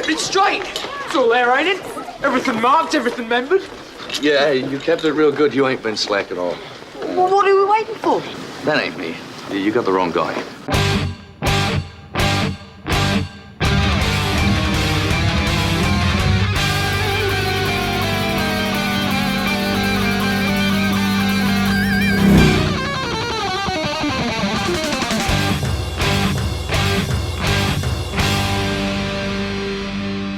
kept it straight. It's all there, ain't it? Everything marked, everything remembered. Yeah, hey, you kept it real good. You ain't been slack at all. Well, what are we waiting for? That ain't me. You got the wrong guy.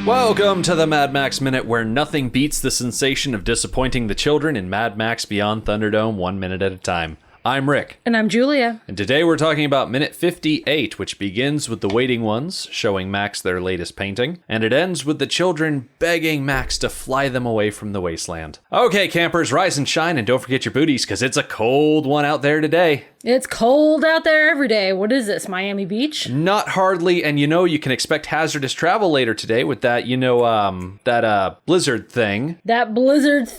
Welcome to the Mad Max Minute, where nothing beats the sensation of disappointing the children in Mad Max Beyond Thunderdome 1 minute at a time. I'm Rick. And I'm Julia. And today we're talking about minute 58, which begins with the waiting ones showing Max their latest painting, and it ends with the children begging Max to fly them away from the wasteland. Okay, campers, rise and shine, and don't forget your booties, because it's a cold one out there today. It's cold out there every day. What is this, Miami Beach? Not hardly, and you can expect hazardous travel later today with that, blizzard thing. That blizzard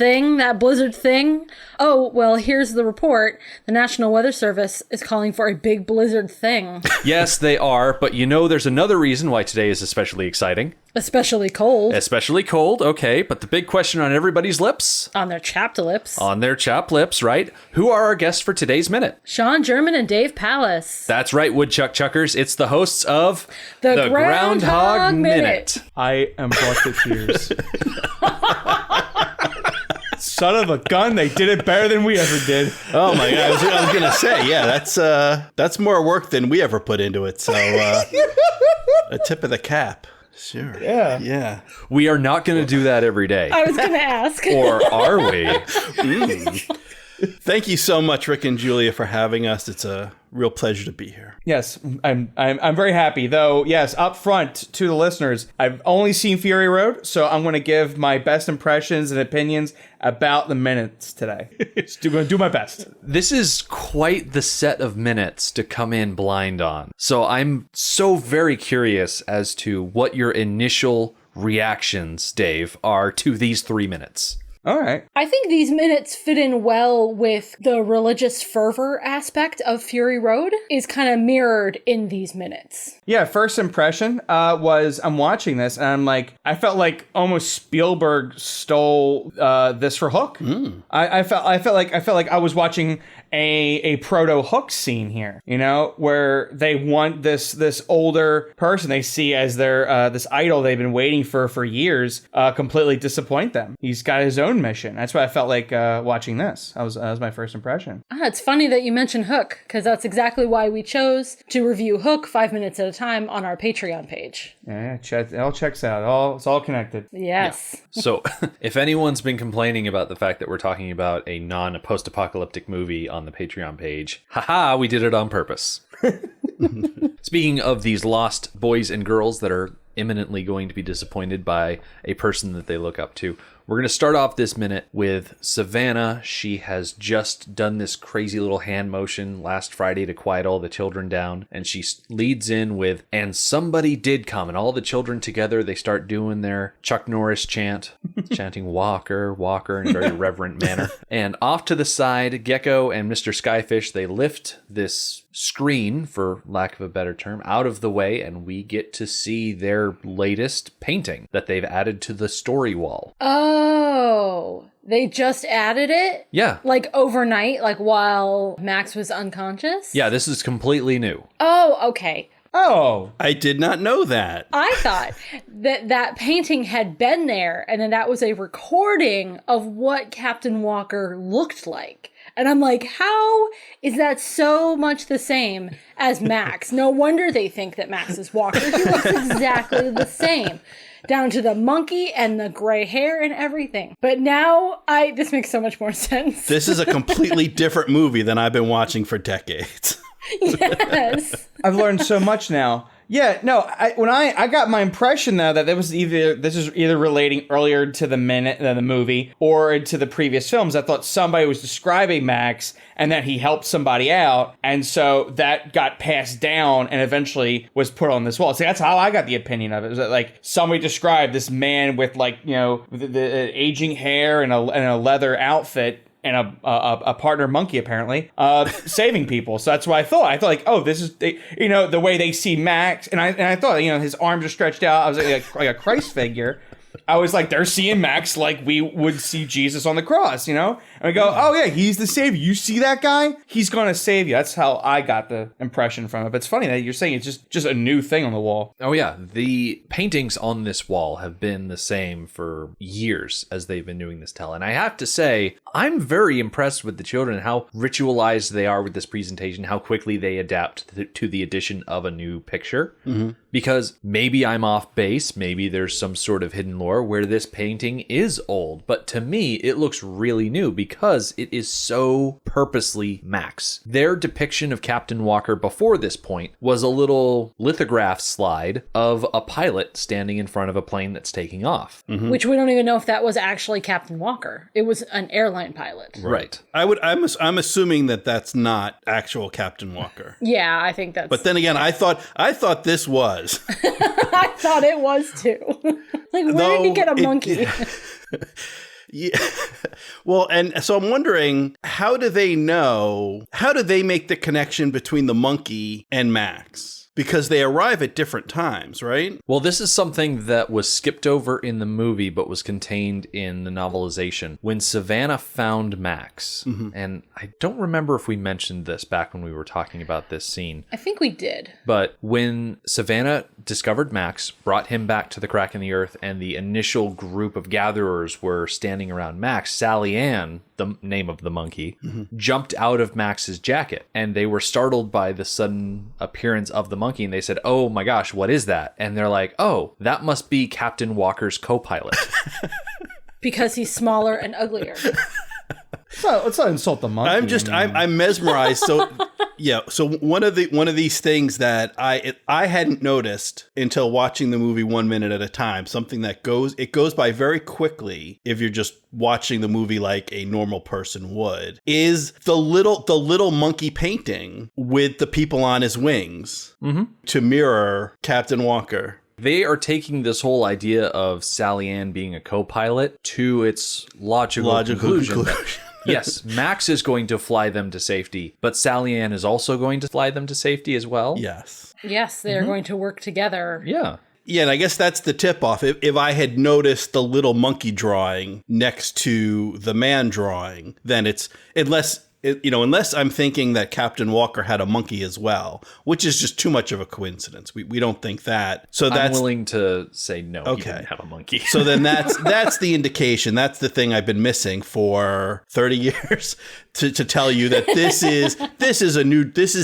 thing? Oh, well, here's the report. The National Weather Service is calling for a big blizzard thing. Yes, they are, but there's another reason why today is especially exciting. Especially cold. Especially cold, okay, but the big question on everybody's lips? On their chapped lips. On their chapped lips, right? Who are our guests for today's minute? Sean German and Dave Pallas. That's right, Woodchuck Chuckers. It's the hosts of the Groundhog Minute. I am brought to tears. Son of a gun, they did it better than we ever did. Oh my God, I was gonna say, yeah, that's more work than we ever put into it. So a tip of the cap. Sure. Yeah. We are not going to do that every day. I was going to ask. Or are we? Thank you so much, Rick and Julia, for having us. It's a real pleasure to be here. Yes, I'm very happy. Though, yes, up front to the listeners, I've only seen Fury Road, so I'm going to give my best impressions and opinions about the minutes today. Going to do my best. This is quite the set of minutes to come in blind on. So I'm so very curious as to what your initial reactions, Dave, are to these 3 minutes. All right. I think these minutes fit in well with the religious fervor aspect of Fury Road is kind of mirrored in these minutes. Yeah, first impression was I'm watching this and I'm like, I felt like almost Spielberg stole this for Hook. I felt like I was watching a proto Hook scene here, where they want this older person they see as their this idol they've been waiting for years completely disappoint them. He's got his own mission. That's what I felt like watching this. That was my first impression. It's funny that you mentioned Hook, because that's exactly why we chose to review Hook 5 minutes at a time on our Patreon page. Yeah, it all checks out. It's all connected. Yes. Yeah. So if anyone's been complaining about the fact that we're talking about a non-post-apocalyptic movie on the Patreon page, haha, we did it on purpose. Speaking of these lost boys and girls that are imminently going to be disappointed by a person that they look up to, we're going to start off this minute with Savannah. She has just done this crazy little hand motion last Friday to quiet all the children down, and she leads in with, "And somebody did come," and all the children together, they start doing their Chuck Norris chant, chanting Walker, Walker in a very reverent manner. And off to the side, Gecko and Mr. Skyfish, they lift this screen, for lack of a better term, out of the way, and we get to see their latest painting that they've added to the story wall. Oh, they just added it? Yeah. Like overnight, like while Max was unconscious? Yeah, this is completely new. Oh, okay. Oh, I did not know that. I thought that painting had been there and then that was a recording of what Captain Walker looked like. And I'm like, how is that so much the same as Max? No wonder they think that Max is Walker. He looks exactly the same. Down to the monkey and the gray hair and everything. But now, this makes so much more sense. This is a completely different movie than I've been watching for decades. Yes. I've learned so much now. Yeah, no, I got my impression though that this is either relating earlier to the minute than the movie or to the previous films. I thought somebody was describing Max and that he helped somebody out, and so that got passed down and eventually was put on this wall. So that's how I got the opinion of it. It was that, like, somebody described this man with, like, the aging hair and a leather outfit and a partner monkey apparently saving people. So that's what I thought. I thought like, oh, this is the way they see Max, and I thought his arms are stretched out. I was like a Christ figure. I was like, they're seeing Max like we would see Jesus on the cross, And we go, oh yeah, he's the savior. You see that guy? He's gonna save you. That's how I got the impression from it. But it's funny that you're saying it's just a new thing on the wall. Oh yeah, the paintings on this wall have been the same for years as they've been doing this tell. And I have to say, I'm very impressed with the children, how ritualized they are with this presentation, how quickly they adapt to the addition of a new picture. Mm-hmm. Because maybe I'm off base, maybe there's some sort of hidden lore where this painting is old, but to me, it looks really new because it is so purposely Max. Their depiction of Captain Walker before this point was a little lithograph slide of a pilot standing in front of a plane that's taking off. Mm-hmm. Which we don't even know if that was actually Captain Walker. It was an airline pilot. Right. I'm assuming that that's not actual Captain Walker. Yeah, I think that's... But then again, I thought this was. I thought it was too. Like, where did he get a monkey? Yeah. Well, and so I'm wondering, how do they make the connection between the monkey and Max? Because they arrive at different times, right? Well, this is something that was skipped over in the movie, but was contained in the novelization. When Savannah found Max, and I don't remember if we mentioned this back when we were talking about this scene. I think we did. But when Savannah discovered Max, brought him back to the crack in the earth, and the initial group of gatherers were standing around Max, Sally Ann, the name of the monkey, jumped out of Max's jacket, and they were startled by the sudden appearance of the monkey, and they said, "Oh my gosh, what is that?" And they're like, "Oh, that must be Captain Walker's Copilot." Because he's smaller and uglier. So let's not insult the monkey. I'm mesmerized. So yeah. So one of these things that I hadn't noticed until watching the movie 1 minute at a time, something that goes by very quickly if you're just watching the movie like a normal person would, is the little monkey painting with the people on his wings to mirror Captain Walker. They are taking this whole idea of Sally Ann being a co-pilot to its logical conclusion. Yes, Max is going to fly them to safety, but Sally Ann is also going to fly them to safety as well? Yes. Yes, they're going to work together. Yeah. Yeah, and I guess that's the tip-off. If I had noticed the little monkey drawing next to the man drawing, then unless I'm thinking that Captain Walker had a monkey as well, which is just too much of a coincidence. We don't think that. So I'm willing to say no, he didn't have a monkey. So then that's the indication. That's the thing I've been missing for 30 years to tell you that this is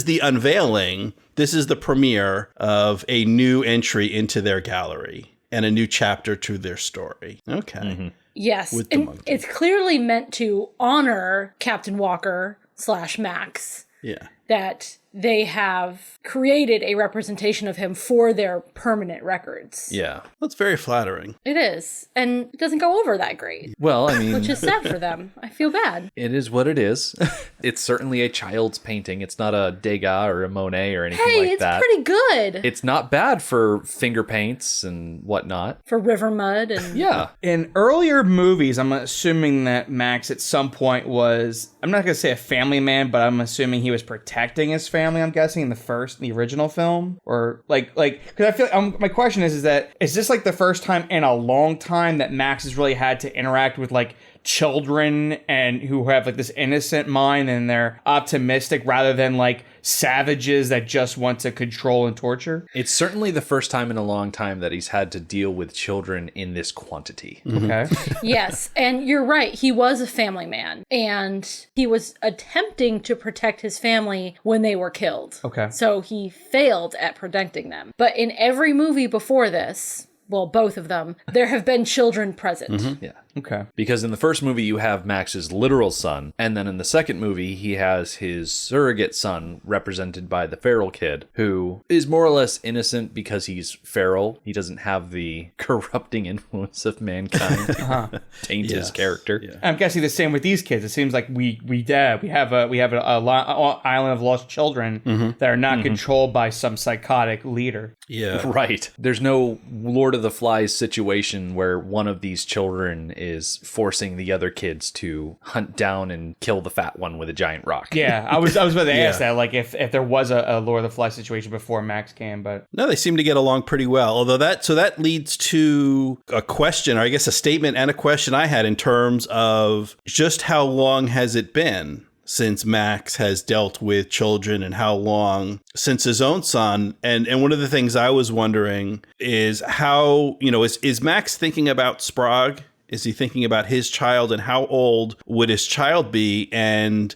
the unveiling. This is the premiere of a new entry into their gallery and a new chapter to their story. Okay. Mm-hmm. Yes, and it's clearly meant to honor Captain Walker / Max. Yeah. That they have created a representation of him for their permanent records. Yeah. That's very flattering. It is. And it doesn't go over that great. Well, I mean... Which is sad for them. I feel bad. It is what it is. It's certainly a child's painting. It's not a Degas or a Monet or anything like that. Hey, it's pretty good. It's not bad for finger paints and whatnot. For river mud and... Yeah. In earlier movies, I'm assuming that Max at some point was... I'm not going to say a family man, but I'm assuming he was protecting his family, I'm guessing, in the original film, or like because I feel my question is this like the first time in a long time that Max has really had to interact with like children and who have like this innocent mind and they're optimistic rather than like savages that just want to control and torture? It's certainly the first time in a long time that he's had to deal with children in this quantity. Okay. Yes, and you're right. He was a family man, and he was attempting to protect his family when they were killed. Okay. So he failed at protecting them. But in every movie before this, well, both of them, there have been children present. Mm-hmm. Yeah. Okay. Because in the first movie, you have Max's literal son, and then in the second movie, he has his surrogate son, represented by the feral kid, who is more or less innocent because he's feral. He doesn't have the corrupting influence of mankind taint his character. Yeah. I'm guessing the same with these kids. It seems like we have an island of lost children that are not controlled by some psychotic leader. Yeah. Right. There's no Lord of the Flies situation where one of these children is forcing the other kids to hunt down and kill the fat one with a giant rock. Yeah, I was about to ask that, like if there was a Lord of the Flies situation before Max came, but No, they seem to get along pretty well. Although that leads to a question, or I guess a statement and a question I had in terms of just how long has it been since Max has dealt with children, and how long since his own son. And one of the things I was wondering is how, is Max thinking about Sprague? Is he thinking about his child, and how old would his child be? And,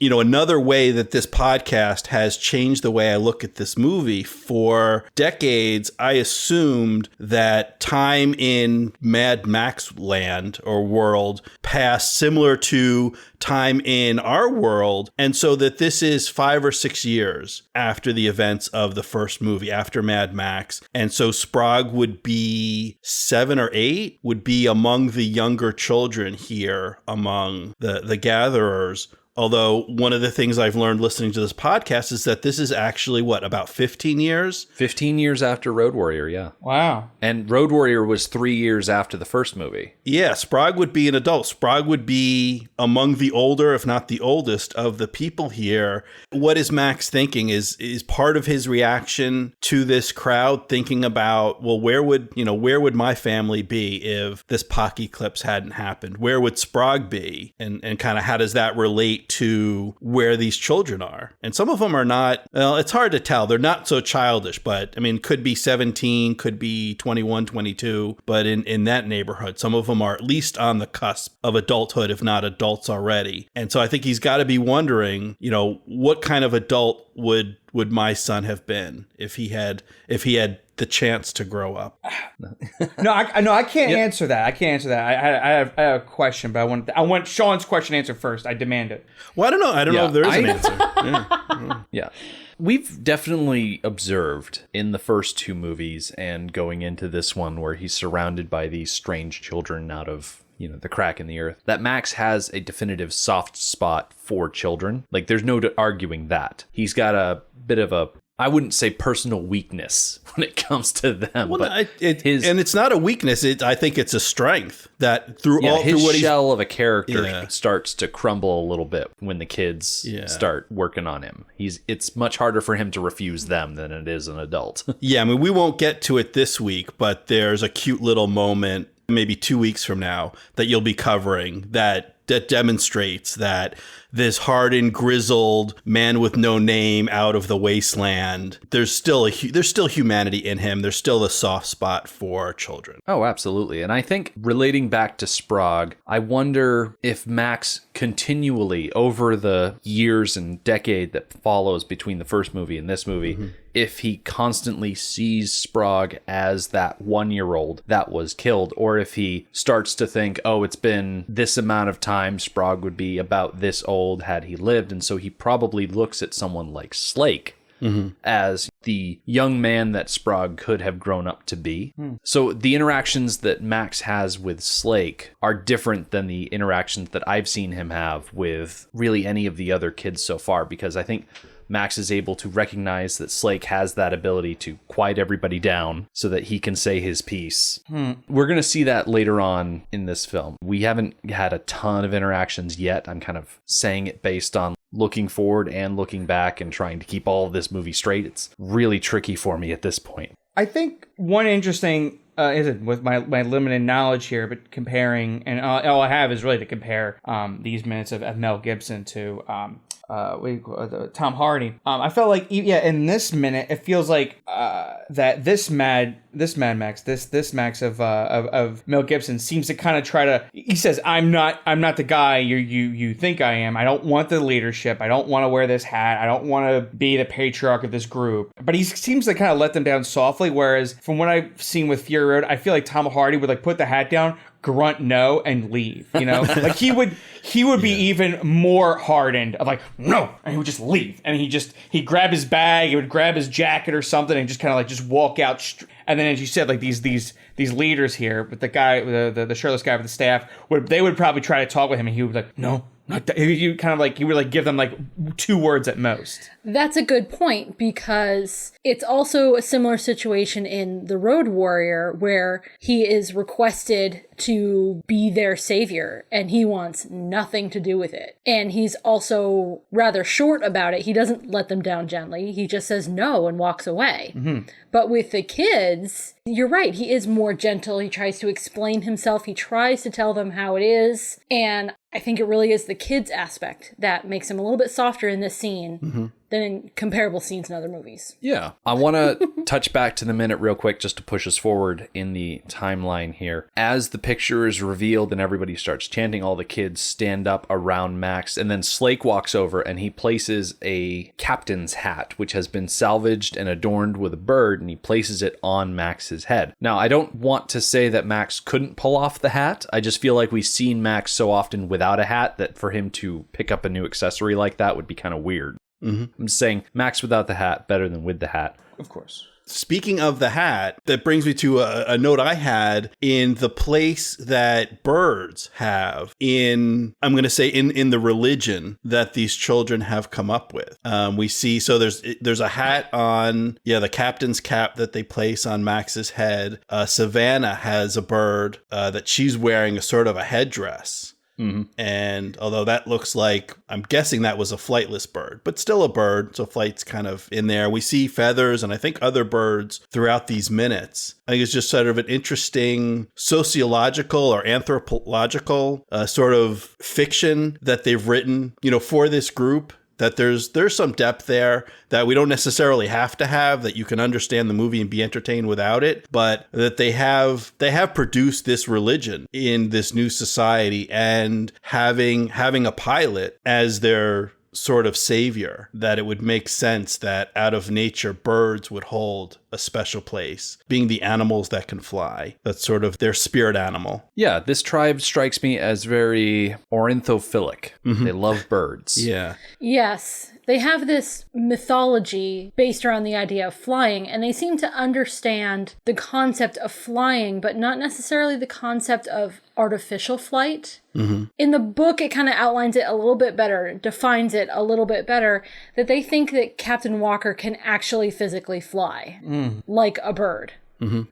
another way that this podcast has changed the way I look at this movie. For decades, I assumed that time in Mad Max land or world passed similar to time in our world. And so that this is 5 or 6 years after the events of the first movie, after Mad Max. And so Sprague would be 7 or 8, would be among the younger children here, among the gatherers. Although one of the things I've learned listening to this podcast is that this is actually, about 15 years? 15 years after Road Warrior, yeah. wow. And Road Warrior was 3 years after the first movie. Yeah, Sprague would be an adult. Sprague would be among the older, if not the oldest, of the people here. What is Max thinking? Is part of his reaction to this crowd thinking about, well, where would my family be if this Pocky-Clips hadn't happened? Where would Sprague be? And kind of how does that relate to where these children are? And some of them are not, well, it's hard to tell. They're not so childish, but I mean, could be 17, could be 21, 22, but in that neighborhood, some of them are at least on the cusp of adulthood, if not adults already. And so I think he's got to be wondering, what kind of adult would my son have been if he had the chance to grow up? No, I can't answer that. I can't answer that. I have a question, but I want Sean's question answered first. I demand it. Well, I don't know. I don't know if there is an answer. Yeah. We've definitely observed in the first 2 movies and going into this one where he's surrounded by these strange children out of the crack in the earth, that Max has a definitive soft spot for children. Like, there's no arguing that. He's got a bit of a, I wouldn't say personal weakness when it comes to them. Well, but and it's not a weakness. I think it's a strength that through his shell of a character starts to crumble a little bit when the kids start working on him. It's much harder for him to refuse them than it is an adult. Yeah, I mean, we won't get to it this week, but there's a cute little moment maybe 2 weeks from now that you'll be covering that demonstrates that this hardened, grizzled man with no name out of the wasteland, there's still humanity in him. There's still a soft spot for children. Oh, absolutely. And I think relating back to Sprague, I wonder if Max continually over the years and decade that follows between the first movie and this movie, if he constantly sees Sprague as that 1-year-old that was killed, or if he starts to think, oh, it's been this amount of time, Sprague would be about this old had he lived, and so he probably looks at someone like Slake as the young man that Sprague could have grown up to be. So the interactions that Max has with Slake are different than the interactions that I've seen him have with really any of the other kids so far, because I think Max is able to recognize that Slake has that ability to quiet everybody down so that he can say his piece. We're going to see that later on in this film. We haven't had a ton of interactions yet. I'm kind of saying it based on looking forward and looking back and trying to keep all of this movie straight. It's really tricky for me at this point. I think one interesting with my limited knowledge here, but comparing, and all I have is really to compare these minutes of Mel Gibson to Tom Hardy. I felt like in this minute it feels like that this Mad Max of Mel Gibson seems to kind of try to. He says, "I'm not the guy you think I am. I don't want the leadership. I don't want to wear this hat. I don't want to be the patriarch of this group." But he seems to kind of let them down softly. Whereas from what I've seen with Fury Road, I feel like Tom Hardy would put the hat down, grunt no, and leave. Like he would be even more hardened of no, and he would just leave, and he'd grab his bag, he would grab his jacket or something, and just kind of just walk out. And then, as you said, these leaders here, but the guy, the shirtless guy with the staff, they would probably try to talk with him, and he would be like, no, You kind of like, you would like give them like 2 words at most. That's a good point, because it's also a similar situation in The Road Warrior, where he is requested to be their savior and he wants nothing to do with it. And he's also rather short about it. He doesn't let them down gently. He just says no and walks away. Mm-hmm. But with the kids, you're right. He is more gentle. He tries to explain himself. He tries to tell them how it is. And I think it really is the kids aspect that makes him a little bit softer in this scene than in comparable scenes in other movies. Yeah. I want to touch back to the minute real quick just to push us forward in the timeline here. As the picture is revealed and everybody starts chanting, all the kids stand up around Max, and then Slake walks over and he places a captain's hat, which has been salvaged and adorned with a bird, and he places it on Max's head. Now, I don't want to say that Max couldn't pull off the hat. I just feel like we've seen Max so often without a hat that for him to pick up a new accessory like that would be kind of weird. I'm just saying Max without the hat better than with the hat. Of course. Speaking of the hat, that brings me to a note I had in the place that birds have in, I'm going to say in the religion that these children have come up with. We see, so there's a hat on, the captain's cap that they place on Max's head. Savannah has a bird that she's wearing a sort of a headdress. Mm-hmm. And although that looks like, I'm guessing that was a flightless bird, but still a bird, so flight's kind of in there. We see feathers and I think other birds throughout these minutes. I think it's just sort of an interesting sociological or anthropological sort of fiction that they've written, for this group. That there's some depth there that we don't necessarily have to have, that you can understand the movie and be entertained without it, but that they have produced this religion in this new society, and having a pilot as their sort of savior, that it would make sense that out of nature birds would hold a special place, being the animals that can fly. That's sort of their spirit animal. Yeah, this tribe strikes me as very ornithophilic. They love birds. Yeah. Yes. They have this mythology based around the idea of flying, and they seem to understand the concept of flying, but not necessarily the concept of artificial flight. In the book, it kind of outlines it a little bit better, defines it a little bit better, that they think that Captain Walker can actually physically fly, like a bird.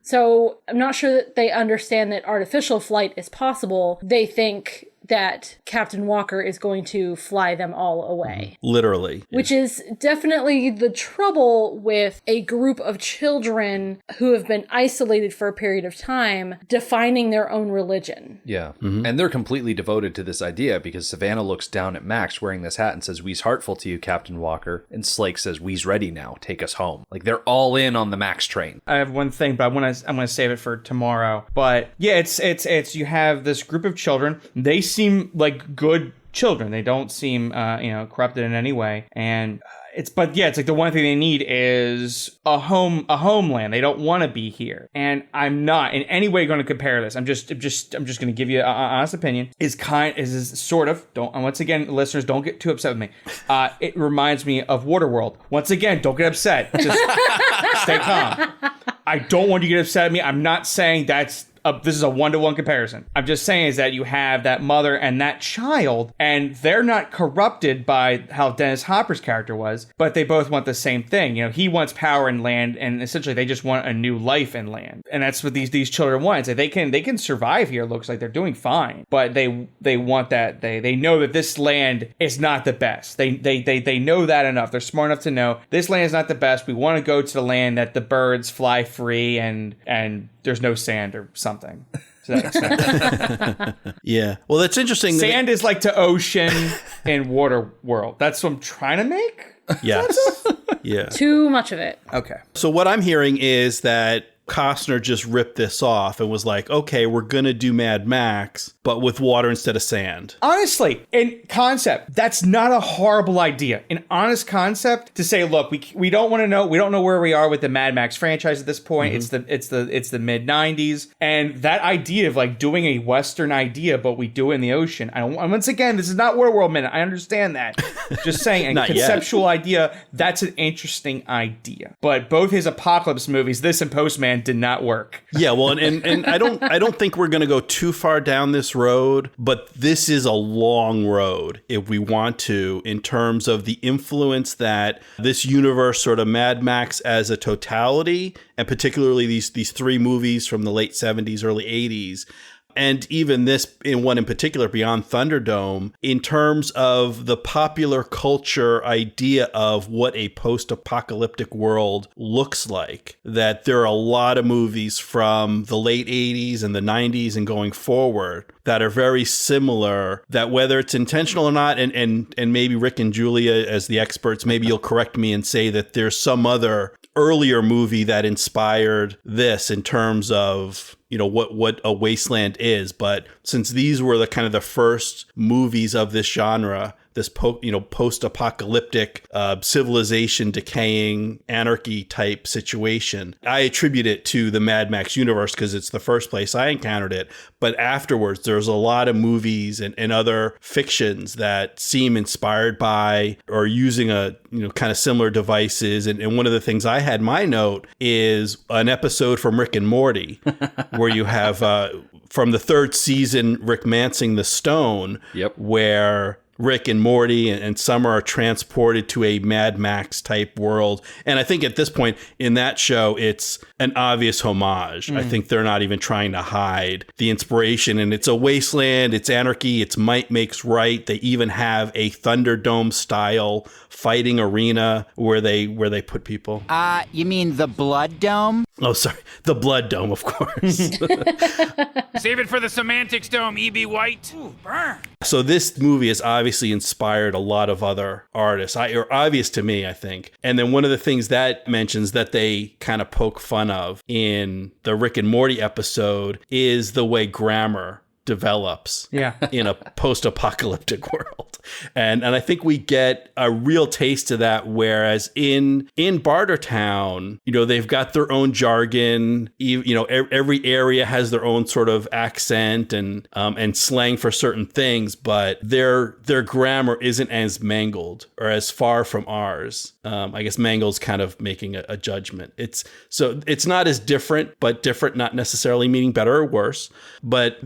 So I'm not sure that they understand that artificial flight is possible. They think that Captain Walker is going to fly them all away. Literally. Which is definitely the trouble with a group of children who have been isolated for a period of time, defining their own religion. Yeah. And they're completely devoted to this idea, because Savannah looks down at Max wearing this hat and says, "We's heartful to you, Captain Walker." And Slake says, "We's ready now. Take us home." Like, they're all in on the Max train. I have one thing, but I'm gonna save it for tomorrow. But yeah, it's you have this group of children. They seem like good children. They don't seem corrupted in any way. And it's like the one thing they need is a homeland. They don't want to be here. And I'm not in any way going to compare this. I'm just going to give you an honest opinion. Once again, listeners, don't get too upset with me. It reminds me of Waterworld. Once again, don't get upset. Just stay calm. I don't want you to get upset at me. I'm not saying this is a one-to-one comparison. I'm just saying is that you have that mother and that child, and they're not corrupted by how Dennis Hopper's character was, but they both want the same thing. He wants power and land, and essentially they just want a new life in land. And that's what these children want. So they can survive here. It looks like they're doing fine, but they want that. They know that this land is not the best. They know that enough. They're smart enough to know this land is not the best. We want to go to the land that the birds fly free and there's no sand or something to that extent. Yeah. Well, that's interesting. Sand is like to ocean in Water World. That's what I'm trying to make. Yes. Yeah. Too much of it. Okay. So what I'm hearing is that Costner just ripped this off and was like, okay, we're going to do Mad Max, but with water instead of sand. Honestly, in concept, that's not a horrible idea. In honest concept, to say, look, we don't want to know, we don't know where we are with the Mad Max franchise at this point. It's the mid 90s, and that idea of like doing a Western idea, but we do it in the ocean. Once again, this is not Waterworld Minute. I understand that. Just saying, a conceptual idea, that's an interesting idea. But both his Apocalypse movies, this and Postman, wasteland did not work. Yeah, well, and I don't think we're going to go too far down this road, but this is a long road if we want to, in terms of the influence that this universe, sort of Mad Max as a totality, and particularly these three movies from the late 70s, early 80s, and even this one in particular, Beyond Thunderdome, in terms of the popular culture idea of what a post-apocalyptic world looks like. That there are a lot of movies from the late 80s and the 90s and going forward that are very similar, that whether it's intentional or not, and maybe Rick and Julia as the experts, maybe you'll correct me and say that there's some other earlier movie that inspired this in terms of, you know, what a wasteland is. But since these were the kind of the first movies of this genre, this post-apocalyptic civilization decaying anarchy type situation, I attribute it to the Mad Max universe because it's the first place I encountered it. But afterwards, there's a lot of movies and other fictions that seem inspired by or using kind of similar devices. And one of the things I had in my note is an episode from Rick and Morty where you have from the third season, Rick Mancing the Stone, where Rick and Morty and Summer are transported to a Mad Max type world. And I think at this point in that show, it's an obvious homage. I think they're not even trying to hide the inspiration. And it's a wasteland, it's anarchy, it's might makes right. They even have a Thunderdome style fighting arena where they put people. You mean the Blood Dome? Oh, sorry. The Blood Dome, of course. Save it for the Semantics Dome, E.B. White. Ooh, burn. So this movie has obviously inspired a lot of other artists, or obvious to me, I think. And then one of the things that mentions that they kind of poke fun of in the Rick and Morty episode is the way grammar develops in a post-apocalyptic world. And I think we get a real taste of that, whereas in Bartertown, they've got their own jargon, every area has their own sort of accent and slang for certain things, but their grammar isn't as mangled or as far from ours. I guess mangled's kind of making a judgment. It's not as different, but different not necessarily meaning better or worse, but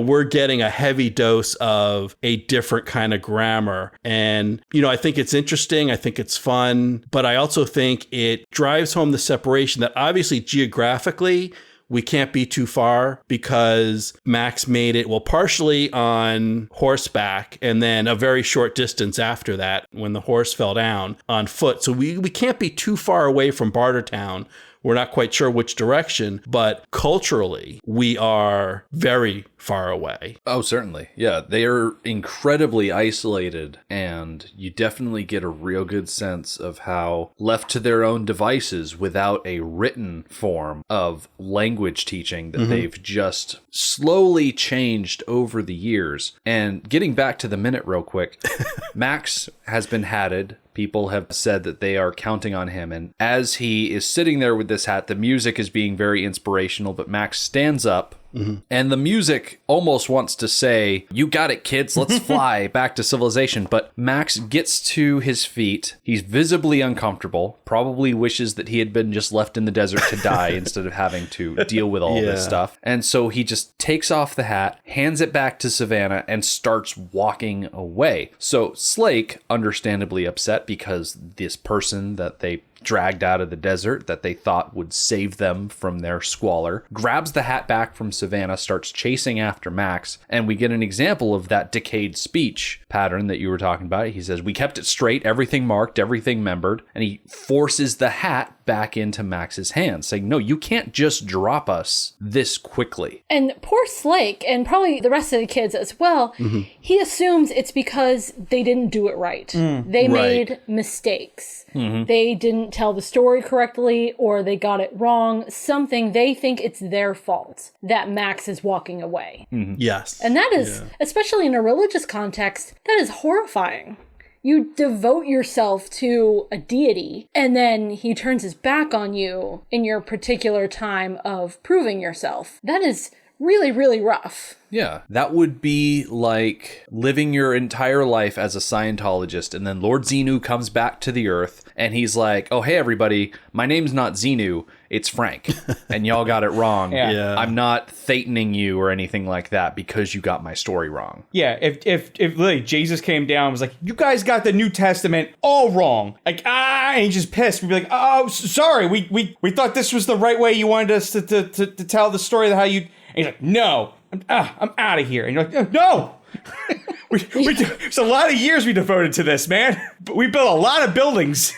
we're getting a heavy dose of a different kind of grammar. And, I think it's interesting. I think it's fun, but I also think it drives home the separation that obviously geographically we can't be too far because Max made it, partially on horseback and then a very short distance after that when the horse fell down on foot. So we can't be too far away from Bartertown. We're not quite sure which direction, but culturally, we are very far away. Oh, certainly. Yeah, they are incredibly isolated, and you definitely get a real good sense of how, left to their own devices without a written form of language teaching, that they've just slowly changed over the years. And getting back to the minute real quick, Max has been hatted. People have said that they are counting on him. And as he is sitting there with this hat, the music is being very inspirational, but Max stands up. And the music almost wants to say, "You got it, kids, let's fly back to civilization." But Max gets to his feet. He's visibly uncomfortable, probably wishes that he had been just left in the desert to die instead of having to deal with all this stuff. And so he just takes off the hat, hands it back to Savannah, and starts walking away. So Slake, understandably upset because this person that they dragged out of the desert that they thought would save them from their squalor, grabs the hat back from Savannah, starts chasing after Max, and we get an example of that decayed speech pattern that you were talking about. He says, "We kept it straight, everything marked, everything membered," and he forces the hat back into Max's hands, saying, "No, you can't just drop us this quickly." And poor Slake, and probably the rest of the kids as well, he assumes it's because they didn't do it right. They made mistakes. They didn't tell the story correctly, or they got it wrong. Something, they think it's their fault that Max is walking away. Yes. And that is, especially in a religious context, that is horrifying. You devote yourself to a deity, and then he turns his back on you in your particular time of proving yourself. That is really, really rough. Yeah, that would be like living your entire life as a Scientologist, and then Lord Xenu comes back to the Earth, and he's like, oh, hey, everybody, my name's not Xenu, it's Frank, and y'all got it wrong. Yeah. I'm not Thetaning you or anything like that because you got my story wrong. Yeah, if literally Jesus came down and was like, you guys got the New Testament all wrong. Like, and he's just pissed. We'd be like, oh, sorry, we thought this was the right way you wanted us to tell the story of how you... And he's like, no, I'm out of here. And you're like, no! It's a lot of years we devoted to this, man. We built a lot of buildings.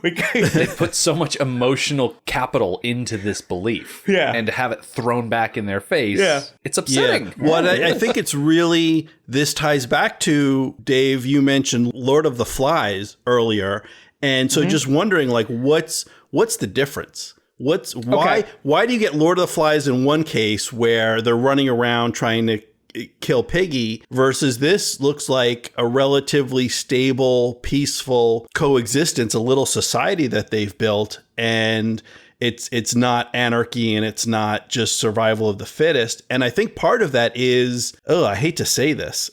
They put so much emotional capital into this belief. Yeah. And to have it thrown back in their face, Yeah. it's upsetting. Yeah. Well, I think it's really, this ties back to, Dave, you mentioned Lord of the Flies earlier. And so just wondering, like, what's the difference? Why do you get Lord of the Flies in one case where they're running around trying to kill Piggy versus this looks like a relatively stable, peaceful coexistence, a little society that they've built, and it's not anarchy and it's not just survival of the fittest. And I think part of that is, I hate to say this,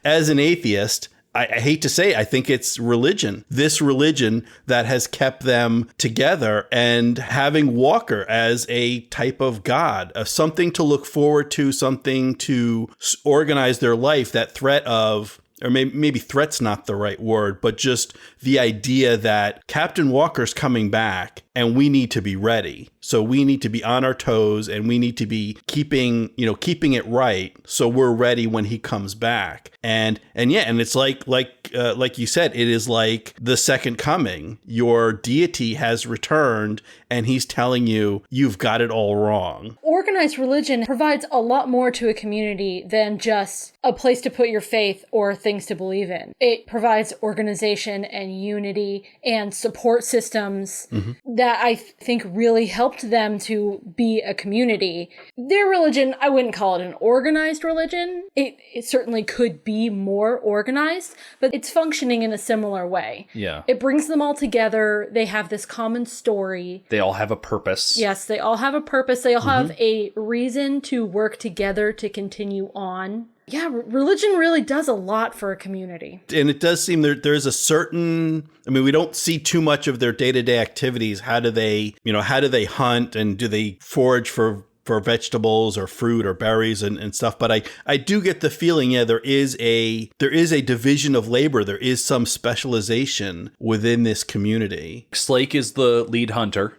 as an atheist, I hate to say, I think it's religion. This religion that has kept them together, and having Walker as a type of god, of something to look forward to, something to organize their life, that threat of, or maybe threat's not the right word, but just the idea that Captain Walker's coming back and we need to be ready. So we need to be on our toes and we need to be keeping it right so we're ready when he comes back. And it's like you said, it is like the second coming. Your deity has returned and he's telling you, you've got it all wrong. Organized religion provides a lot more to a community than just a place to put your faith or things to believe in. It provides organization and unity and support systems that I think really helped them to be a community. Their religion, I wouldn't call it an organized religion. It certainly could be more organized, but it's functioning in a similar way. Yeah. It brings them all together. They have this common story. They all have a purpose. Yes, they all have a purpose. They all have a reason to work together to continue on. Yeah, religion really does a lot for a community. And it does seem there's a certain, we don't see too much of their day-to-day activities. How do they hunt, and do they forage for vegetables or fruit or berries and stuff? But I do get the feeling, there is a division of labor. There is some specialization within this community. Slake is the lead hunter.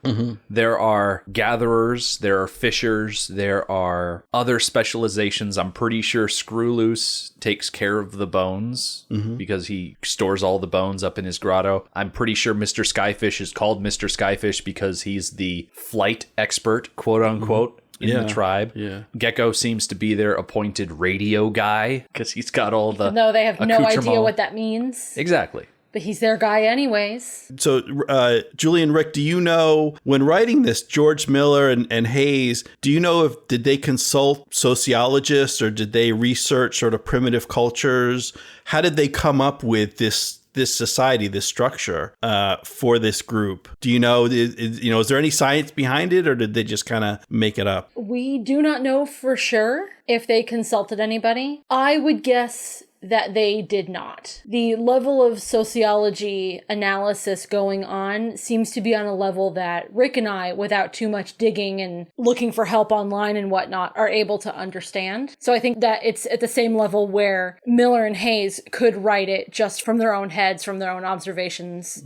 There are gatherers, there are fishers, there are other specializations. I'm pretty sure Screw Loose takes care of the bones because he stores all the bones up in his grotto. I'm pretty sure Mr. Skyfish is called Mr. Skyfish because he's the flight expert, quote unquote. In the tribe. Yeah. Gecko seems to be their appointed radio guy because he's got all the No, they have no idea accoutrement. what that means. Exactly. But he's their guy anyways. So, Julie and Rick, do you know, when writing this, George Miller and Hayes, do you know did they consult sociologists or did they research sort of primitive cultures? How did they come up with this society, this structure for this group? Do you know, is there any science behind it, or did they just kind of make it up? We do not know for sure if they consulted anybody. I would guess that they did not. The level of sociology analysis going on seems to be on a level that Rick and I, without too much digging and looking for help online and whatnot, are able to understand. So I think that it's at the same level where Miller and Hayes could write it just from their own heads, from their own observations.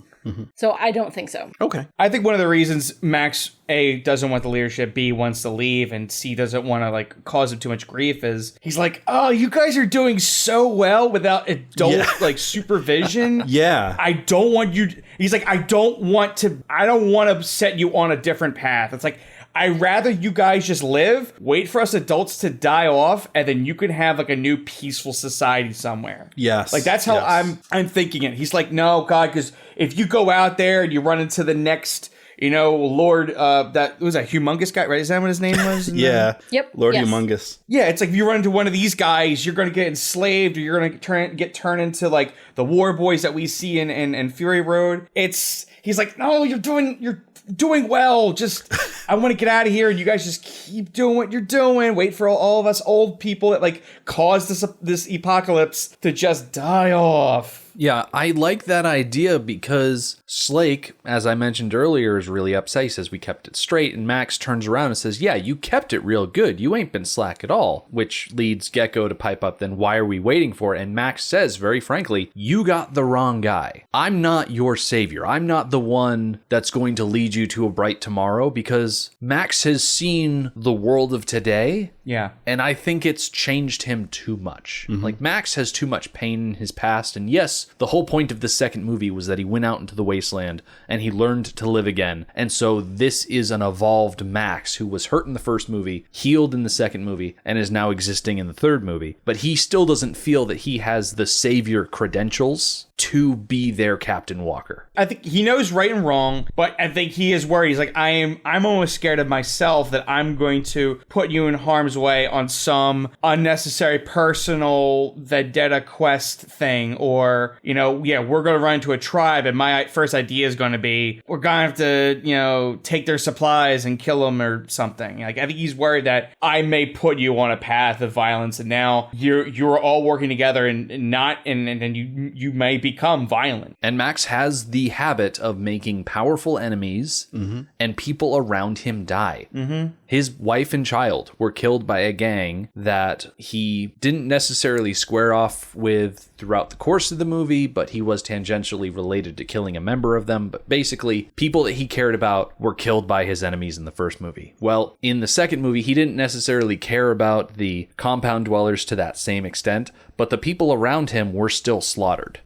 So I don't think so. Okay. I think one of the reasons Max, A, doesn't want the leadership, B, wants to leave, and C, doesn't want to cause him too much grief is he's like, oh, you guys are doing so well without adult supervision. Yeah. I don't want you. He's like, I don't want to set you on a different path. It's like, I'd rather you guys just live, wait for us adults to die off, and then you can have a new peaceful society somewhere. Yes. That's how I'm thinking it. He's like, no, God, because if you go out there and you run into the next, Lord, that was a humongous guy, right? Is that what his name was? Yeah. Yep. Lord Yes. Humongous. Yeah, it's like if you run into one of these guys, you're going to get enslaved, or you're going to get turned into the war boys that we see in Fury Road. He's like, no, you're doing well. Just, I want to get out of here, and you guys just keep doing what you're doing. Wait for all of us old people that like caused this apocalypse to just die off. Yeah, I like that idea because Slake, as I mentioned earlier, is really upset. He says we kept it straight, and Max turns around and says, yeah, you kept it real good. You ain't been slack at all, which leads Gecko to pipe up, then why are we waiting for it? And Max says, very frankly, you got the wrong guy. I'm not your savior. I'm not the one that's going to lead you to a bright tomorrow, because Max has seen the world of today. Yeah. And I think it's changed him too much. Like, Max has too much pain in his past. And yes, the whole point of the second movie was that he went out into the wasteland and he learned to live again. And so this is an evolved Max who was hurt in the first movie, healed in the second movie, and is now existing in the third movie. But he still doesn't feel that he has the savior credentials to be their Captain Walker. I think he knows right and wrong, but I think he is worried. He's like, I'm almost scared of myself that I'm going to put you in harm's way on some unnecessary personal vendetta quest thing, or, you know, yeah, we're going to run into a tribe, and my first idea is going to be, we're going to have to, you know, take their supplies and kill them or something. Like, I think he's worried that I may put you on a path of violence, and now you're all working together and you may become violent. And Max has the habit of making powerful enemies and people around him die. His wife and child were killed by a gang that he didn't necessarily square off with throughout the course of the movie, but he was tangentially related to killing a member of them. But basically, people that he cared about were killed by his enemies in the first movie. Well, in the second movie, he didn't necessarily care about the compound dwellers to that same extent, but the people around him were still slaughtered.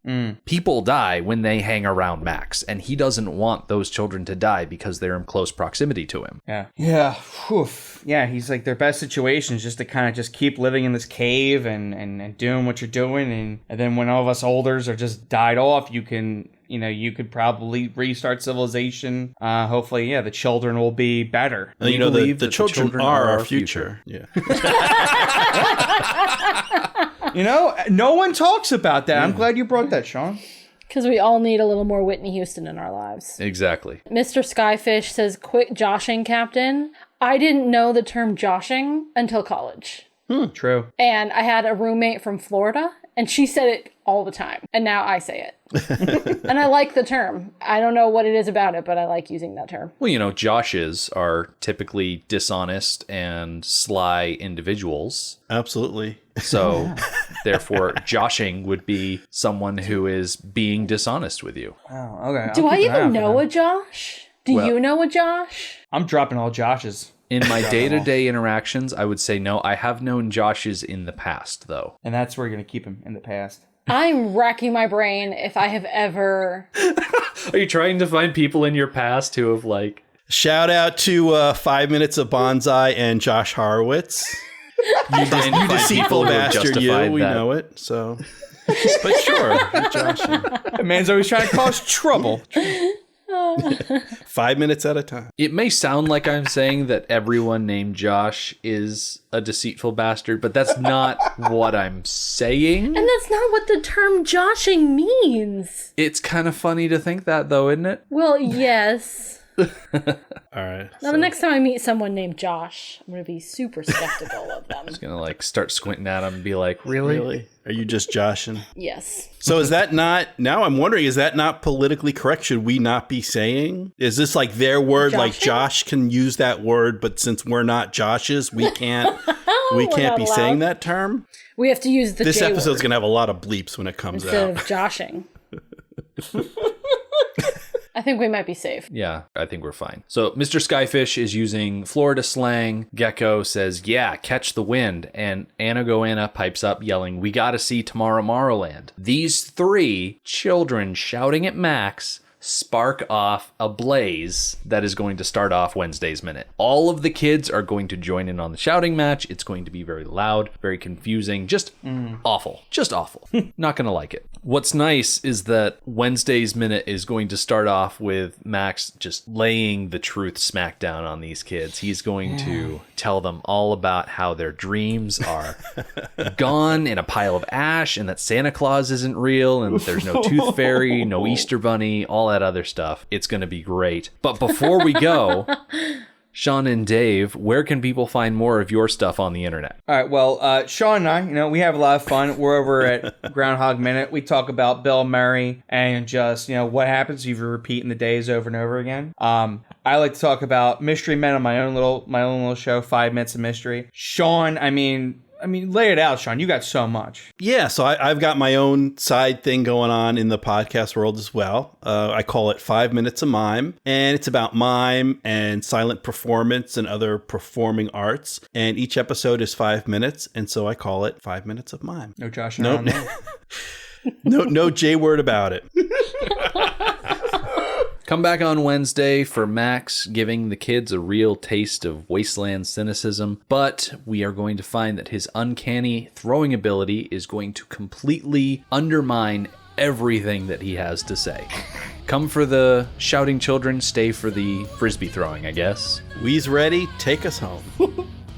People die when they hang around Max, and he doesn't want those children to die because they're in close proximity to him. Yeah. Oof. Yeah, he's like, their best situation is just to kind of just keep living in this cave and doing what you're doing, and then when all of us olders are just died off, you could probably restart civilization. Hopefully, yeah, the children will be better. You know, the children are our future. Yeah. You know, no one talks about that. I'm glad you brought that, Sean. Because we all need a little more Whitney Houston in our lives. Exactly. Mr. Skyfish says, quit joshing, Captain. I didn't know the term joshing until college. True. And I had a roommate from Florida, and she said it all the time. And now I say it. And I like the term. I don't know what it is about it, but I like using that term. Well, you know, Joshes are typically dishonest and sly individuals. Absolutely. So, therefore, joshing would be someone who is being dishonest with you. Oh, okay. Do I even know a Josh? Do you know a Josh? I'm dropping all Joshes. In my day-to-day interactions, I would say no. I have known Joshes in the past, though. And that's where you're going to keep him, in the past. I'm racking my brain if I have ever... Are you trying to find people in your past who have, like... Shout out to 5 Minutes of Bonsai and Josh Horowitz. You deceitful bastard, you. We know it, so... But sure, Josh. The man's always trying to cause trouble. 5 minutes at a time. It may sound like I'm saying that everyone named Josh is a deceitful bastard, but that's not what I'm saying. And that's not what the term joshing means. It's kind of funny to think that, though, isn't it? Well, yes. All right. Now, the next time I meet someone named Josh, I'm going to be super skeptical of them. I'm just going to, like, start squinting at him and be like, really? Are you just joshing? Yes. So is that not, now I'm wondering, is that not politically correct? Should we not be saying? Is this like their word, like Josh can use that word, but since we're not Joshes, we can't be saying that term? We have to use the This J episode's word going to have a lot of bleeps when it comes instead out. of joshing. I think we might be safe. Yeah, I think we're fine. So Mr. Skyfish is using Florida slang. Gecko says, yeah, catch the wind. And Anna Goanna pipes up yelling, we gotta see Tomorrowland. These three children shouting at Max spark off a blaze that is going to start off Wednesday's Minute. All of the kids are going to join in on the shouting match. It's going to be very loud, very confusing, just awful. Just awful. Not gonna like it. What's nice is that Wednesday's Minute is going to start off with Max just laying the truth smack down on these kids. He's going to tell them all about how their dreams are gone in a pile of ash and that Santa Claus isn't real and that there's no tooth fairy, no Easter bunny, all that other stuff. It's going to be great. But before we go, Sean and Dave, where can people find more of your stuff on the internet? All right, well, Sean and I, we have a lot of fun. We're over at Groundhog Minute. We talk about Bill Murray and just, what happens if you're repeating the days over and over again. I like to talk about Mystery Men on my own little show, 5 Minutes of Mystery. Sean, I mean, lay it out, Sean. You got so much. Yeah, so I've got my own side thing going on in the podcast world as well. I call it 5 Minutes of Mime, and it's about mime and silent performance and other performing arts. And each episode is 5 minutes, and so I call it 5 Minutes of Mime. No Josh. No, no J word about it. Come back on Wednesday for Max giving the kids a real taste of wasteland cynicism, but we are going to find that his uncanny throwing ability is going to completely undermine everything that he has to say. Come for the shouting children, stay for the frisbee throwing, I guess. We's ready, take us home.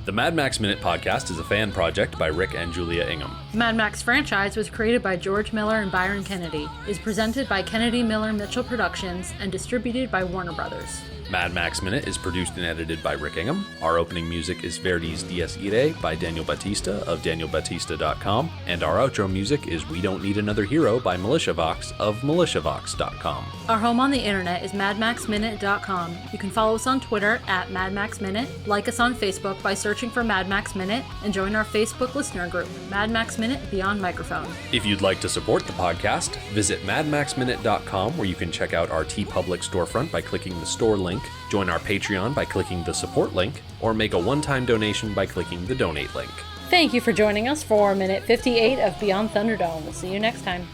The Mad Max Minute podcast is a fan project by Rick and Julia Ingham. The Mad Max franchise was created by George Miller and Byron Kennedy, is presented by Kennedy Miller Mitchell Productions, and distributed by Warner Brothers. Mad Max Minute is produced and edited by Rick Ingham. Our opening music is Verdi's Dies Irae by Daniel Batista of danielbatista.com. And our outro music is We Don't Need Another Hero by Militia Vox of militiavox.com. Our home on the internet is madmaxminute.com. You can follow us on Twitter at madmaxminute, like us on Facebook by searching for Mad Max Minute, and join our Facebook listener group, Mad Max Minute Beyond Microphone. If you'd like to support the podcast, visit madmaxminute.com, where you can check out our TeePublic storefront by clicking the store link, join our Patreon by clicking the support link, or make a one-time donation by clicking the donate link. Thank you for joining us for minute 58 of Beyond Thunderdome. We'll see you next time.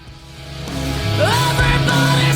Everybody